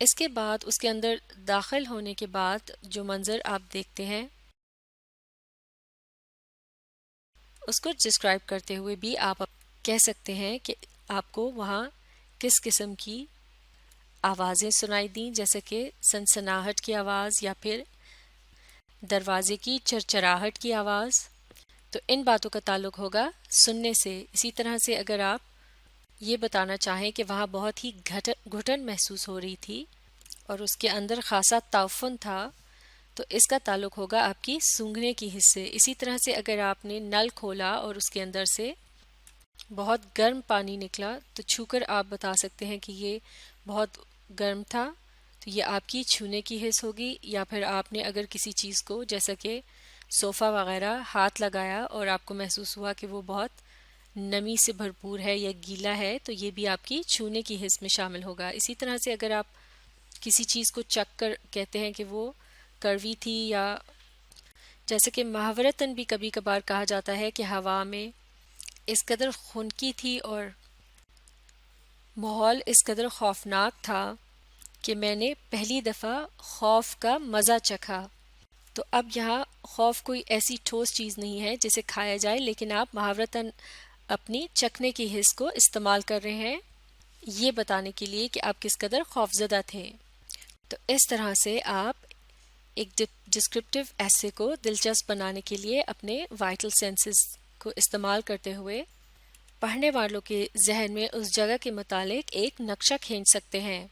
اس کے بعد اس کے اندر داخل ہونے کے بعد جو منظر آپ دیکھتے ہیں اس کو ڈسکرائب کرتے ہوئے بھی آپ کہہ سکتے ہیں کہ آپ کو وہاں کس قسم کی آوازیں سنائی دیں، جیسے کہ سنسناہٹ کی آواز یا پھر دروازے کی چرچراہٹ کی آواز. تو ان باتوں کا تعلق ہوگا سننے سے. اسی طرح سے اگر آپ یہ بتانا چاہیں کہ وہاں بہت ہی گھٹن محسوس ہو رہی تھی اور اس کے اندر خاصا تعفن تھا، تو اس کا تعلق ہوگا آپ کی سونگھنے کی حص سے. اسی طرح سے اگر آپ نے نل کھولا اور اس کے اندر سے بہت گرم پانی نکلا تو چھو کر آپ بتا سکتے ہیں کہ یہ بہت گرم تھا، تو یہ آپ کی چھونے کی حس ہوگی. یا پھر آپ نے اگر کسی چیز کو جیسا کہ صوفہ وغیرہ ہاتھ لگایا اور آپ کو محسوس ہوا کہ وہ بہت نمی سے بھرپور ہے یا گیلا ہے، تو یہ بھی آپ کی چھونے کی حس میں شامل ہوگا. اسی طرح سے اگر آپ کسی چیز کو چکھ کر کہتے ہیں کہ وہ کڑوی تھی، یا جیسے کہ محاورتاً بھی کبھی کبھار کہا جاتا ہے کہ ہوا میں اس قدر خنکی تھی اور ماحول اس قدر خوفناک تھا کہ میں نے پہلی دفعہ خوف کا مزہ چکھا. تو اب یہاں خوف کوئی ایسی ٹھوس چیز نہیں ہے جسے کھایا جائے، لیکن آپ محاورتاً اپنی چکھنے کی حس کو استعمال کر رہے ہیں یہ بتانے کے لیے کہ آپ کس قدر خوفزدہ تھے. تو اس طرح سے آپ ایک ڈسکرپٹیو ایسے کو دلچسپ بنانے کے لیے اپنے وائٹل سینسز کو استعمال کرتے ہوئے پڑھنے والوں کے ذہن میں اس جگہ کے متعلق ایک نقشہ کھینچ سکتے ہیں.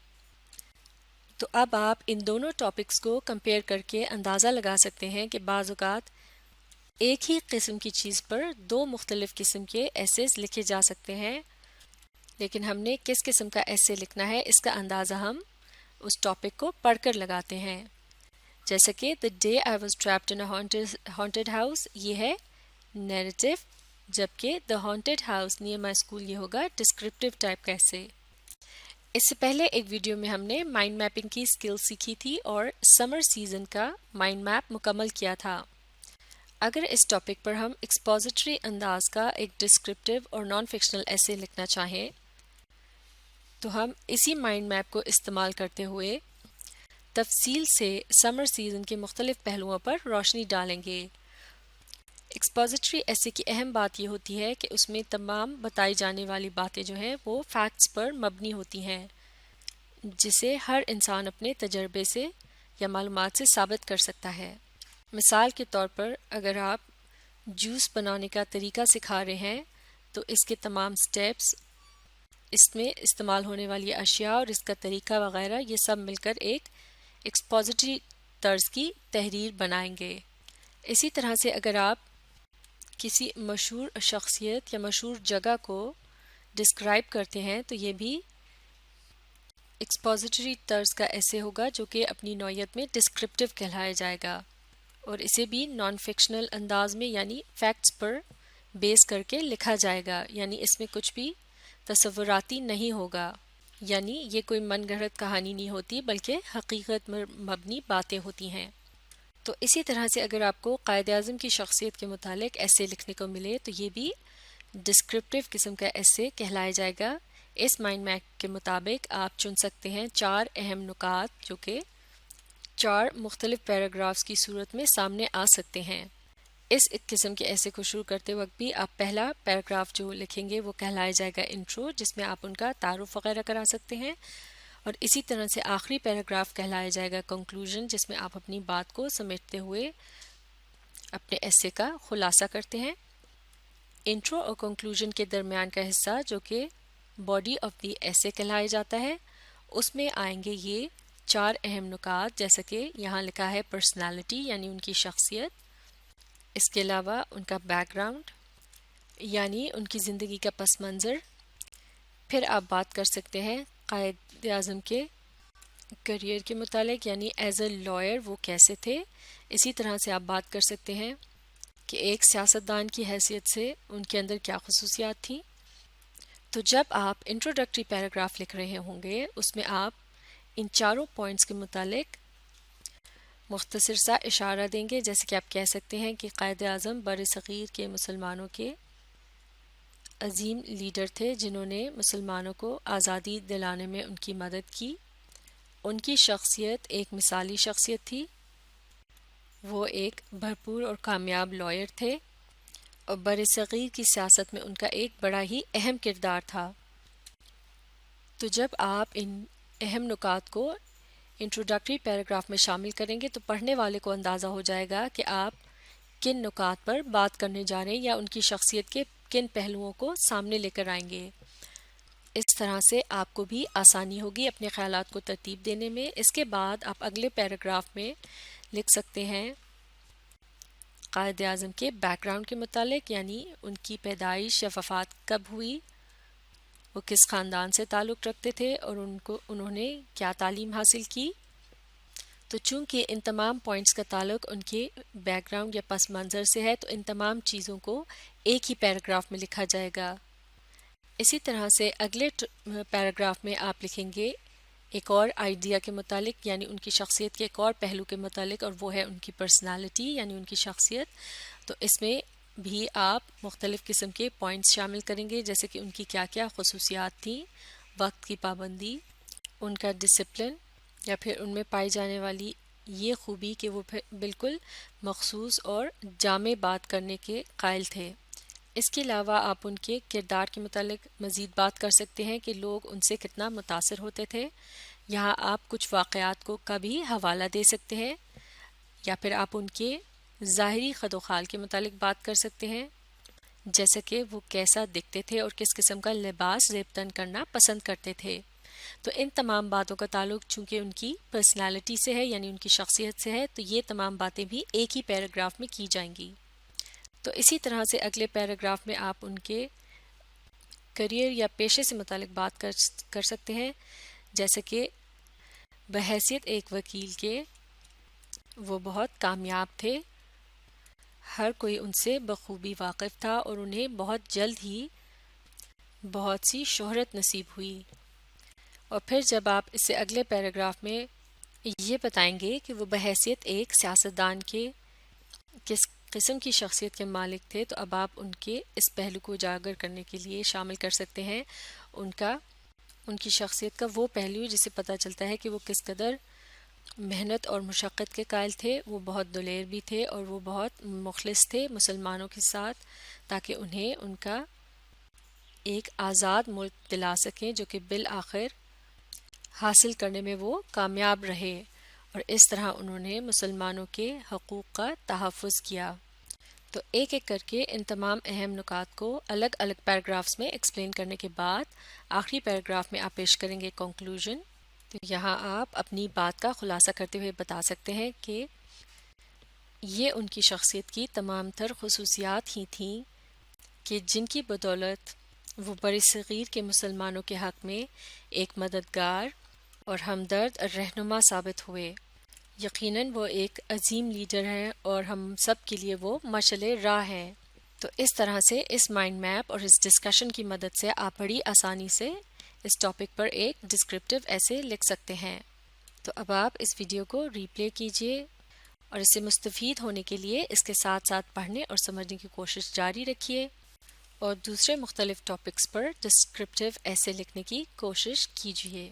تو اب آپ ان دونوں ٹاپکس کو کمپیئر کر کے اندازہ لگا سکتے ہیں کہ بعض اوقات ایک ہی قسم کی چیز پر دو مختلف قسم کے ایسیز لکھے جا سکتے ہیں، لیکن ہم نے کس قسم کا ایسے لکھنا ہے اس کا اندازہ ہم اس ٹاپک کو پڑھ کر لگاتے ہیں. جیسے کہ The Day I Was Trapped in a Haunted House یہ ہے نیریٹو، جبکہ The Haunted House Near My School یہ ہوگا ڈسکرپٹیو ٹائپ کا ایسے. اس سے پہلے ایک ویڈیو میں ہم نے مائنڈ میپنگ کی سکل سیکھی تھی اور سمر سیزن کا مائنڈ میپ مکمل کیا تھا. اگر اس ٹاپک پر ہم ایکسپوزیٹری انداز کا ایک ڈسکرپٹیو اور نان فکشنل ایسے لکھنا چاہیں تو ہم اسی مائنڈ میپ کو استعمال کرتے ہوئے تفصیل سے سمر سیزن کے مختلف پہلوؤں پر روشنی ڈالیں گے. ایکسپوزیٹری ایسے کی اہم بات یہ ہوتی ہے کہ اس میں تمام بتائی جانے والی باتیں جو ہیں وہ فیکٹس پر مبنی ہوتی ہیں، جسے ہر انسان اپنے تجربے سے یا معلومات سے ثابت کر سکتا ہے. مثال کے طور پر اگر آپ جوس بنانے کا طریقہ سکھا رہے ہیں تو اس کے تمام سٹیپس، اس میں استعمال ہونے والی اشیاء اور اس کا طریقہ وغیرہ یہ سب مل کر ایک ایکسپوزیٹری طرز کی تحریر بنائیں گے. اسی طرح سے اگر آپ کسی مشہور شخصیت یا مشہور جگہ کو ڈسکرائب کرتے ہیں تو یہ بھی ایکسپوزیٹری طرز کا ایسے ہوگا جو کہ اپنی نوعیت میں ڈسکرپٹیو کہلایا جائے گا، اور اسے بھی نان فکشنل انداز میں یعنی فیکٹس پر بیس کر کے لکھا جائے گا. یعنی اس میں کچھ بھی تصوراتی نہیں ہوگا، یعنی یہ کوئی من گھڑت کہانی نہیں ہوتی بلکہ حقیقت پر مبنی باتیں ہوتی ہیں. تو اسی طرح سے اگر آپ کو قائد اعظم کی شخصیت کے متعلق ایسے لکھنے کو ملے تو یہ بھی ڈسکرپٹیو قسم کا ایسے کہلایا جائے گا. اس مائنڈ میپ کے مطابق آپ چن سکتے ہیں 4 اہم نکات جو کہ 4 مختلف پیراگرافز کی صورت میں سامنے آ سکتے ہیں. اس قسم کے ایسے کو شروع کرتے وقت بھی آپ پہلا پیراگراف جو لکھیں گے وہ کہلایا جائے گا انٹرو، جس میں آپ ان کا تعارف وغیرہ کرا سکتے ہیں، اور اسی طرح سے آخری پیراگراف کہلایا جائے گا کنکلوژن، جس میں آپ اپنی بات کو سمیٹتے ہوئے اپنے ایسے کا خلاصہ کرتے ہیں. انٹرو اور کنکلوژن کے درمیان کا حصہ جو کہ باڈی آف دی ایسے کہلایا جاتا ہے، اس میں آئیں گے یہ 4 اہم نکات، جیسا کہ یہاں لکھا ہے پرسنالٹی یعنی ان کی شخصیت، اس کے علاوہ ان کا بیک گراؤنڈ یعنی ان کی زندگی کا پس منظر. پھر آپ بات کر سکتے ہیں قائد اعظم کے کریئر کے متعلق یعنی ایز اے لائر وہ کیسے تھے. اسی طرح سے آپ بات کر سکتے ہیں کہ ایک سیاستدان کی حیثیت سے ان کے اندر کیا خصوصیات تھیں. تو جب آپ انٹروڈکٹری پیراگراف لکھ رہے ہوں گے اس میں آپ ان 4 پوائنٹس کے متعلق مختصر سا اشارہ دیں گے، جیسے کہ آپ کہہ سکتے ہیں کہ قائد اعظم بر صغیر کے مسلمانوں کے عظیم لیڈر تھے جنہوں نے مسلمانوں کو آزادی دلانے میں ان کی مدد کی. ان کی شخصیت ایک مثالی شخصیت تھی. وہ ایک بھرپور اور کامیاب لائر تھے اور برصغیر کی سیاست میں ان کا ایک بڑا ہی اہم کردار تھا. تو جب آپ ان اہم نکات کو انٹروڈکٹری پیراگراف میں شامل کریں گے تو پڑھنے والے کو اندازہ ہو جائے گا کہ آپ کن نکات پر بات کرنے جا رہے ہیں یا ان کی شخصیت کے کن پہلوؤں کو سامنے لے کر آئیں گے. اس طرح سے آپ کو بھی آسانی ہوگی اپنے خیالات کو ترتیب دینے میں. اس کے بعد آپ اگلے پیراگراف میں لکھ سکتے ہیں قائد اعظم کے بیک گراؤنڈ کے متعلق، یعنی ان کی پیدائش یا وفات کب ہوئی، وہ کس خاندان سے تعلق رکھتے تھے اور انہوں نے کیا تعلیم حاصل کی. تو چونکہ ان تمام پوائنٹس کا تعلق ان کے بیک گراؤنڈ یا پس منظر سے ہے تو ان تمام چیزوں کو ایک ہی پیراگراف میں لکھا جائے گا. اسی طرح سے اگلے پیراگراف میں آپ لکھیں گے ایک اور آئیڈیا کے متعلق، یعنی ان کی شخصیت کے ایک اور پہلو کے متعلق، اور وہ ہے ان کی پرسنالٹی یعنی ان کی شخصیت. تو اس میں بھی آپ مختلف قسم کے پوائنٹس شامل کریں گے، جیسے کہ ان کی کیا کیا خصوصیات تھیں، وقت کی پابندی، ان کا ڈسپلن، یا پھر ان میں پائی جانے والی یہ خوبی کہ وہ بالکل مخصوص اور جامع بات کرنے کے قائل تھے. اس کے علاوہ آپ ان کے کردار کے متعلق مزید بات کر سکتے ہیں کہ لوگ ان سے کتنا متاثر ہوتے تھے. یہاں آپ کچھ واقعات کا بھی حوالہ دے سکتے ہیں، یا پھر آپ ان کے ظاہری خد و خال کے متعلق بات کر سکتے ہیں، جیسے کہ وہ کیسا دکھتے تھے اور کس قسم کا لباس زیب تن کرنا پسند کرتے تھے. تو ان تمام باتوں کا تعلق چونکہ ان کی پرسنالٹی سے ہے، یعنی ان کی شخصیت سے ہے، تو یہ تمام باتیں بھی ایک ہی پیراگراف میں کی جائیں گی. تو اسی طرح سے اگلے پیراگراف میں آپ ان کے کریئر یا پیشے سے متعلق بات کر سکتے ہیں، جیسے کہ بحیثیت ایک وکیل کے وہ بہت کامیاب تھے، ہر کوئی ان سے بخوبی واقف تھا اور انہیں بہت جلد ہی بہت سی شہرت نصیب ہوئی. اور پھر جب آپ اسے اگلے پیراگراف میں یہ بتائیں گے کہ وہ بحیثیت ایک سیاستدان کے کس قسم کی شخصیت کے مالک تھے، تو اب آپ ان کے اس پہلو کو اجاگر کرنے کے لیے شامل کر سکتے ہیں ان کی شخصیت کا وہ پہلو جسے پتہ چلتا ہے کہ وہ کس قدر محنت اور مشقت کے قائل تھے. وہ بہت دلیر بھی تھے اور وہ بہت مخلص تھے مسلمانوں کے ساتھ، تاکہ انہیں ان کا ایک آزاد ملک دلا سکیں جو کہ بالآخر حاصل کرنے میں وہ کامیاب رہے، اور اس طرح انہوں نے مسلمانوں کے حقوق کا تحفظ کیا. تو ایک ایک کر کے ان تمام اہم نکات کو الگ الگ پیراگرافز میں ایکسپلین کرنے کے بعد آخری پیراگراف میں آپ پیش کریں گے کنکلوژن. تو یہاں آپ اپنی بات کا خلاصہ کرتے ہوئے بتا سکتے ہیں کہ یہ ان کی شخصیت کی تمام تر خصوصیات ہی تھیں کہ جن کی بدولت وہ برصغیر کے مسلمانوں کے حق میں ایک مددگار اور ہمدرد رہنما ثابت ہوئے. یقیناً وہ ایک عظیم لیڈر ہیں اور ہم سب کے لیے وہ مشعل راہ ہیں. تو اس طرح سے اس مائنڈ میپ اور اس ڈسکشن کی مدد سے آپ بڑی آسانی سے اس ٹاپک پر ایک ڈسکرپٹیو ایسے لکھ سکتے ہیں. تو اب آپ اس ویڈیو کو ری پلے کیجئے اور اس سے مستفید ہونے کے لیے اس کے ساتھ ساتھ پڑھنے اور سمجھنے کی کوشش جاری رکھیے اور دوسرے مختلف ٹاپکس پر ڈسکرپٹیو ایسے لکھنے کی کوشش کیجیے.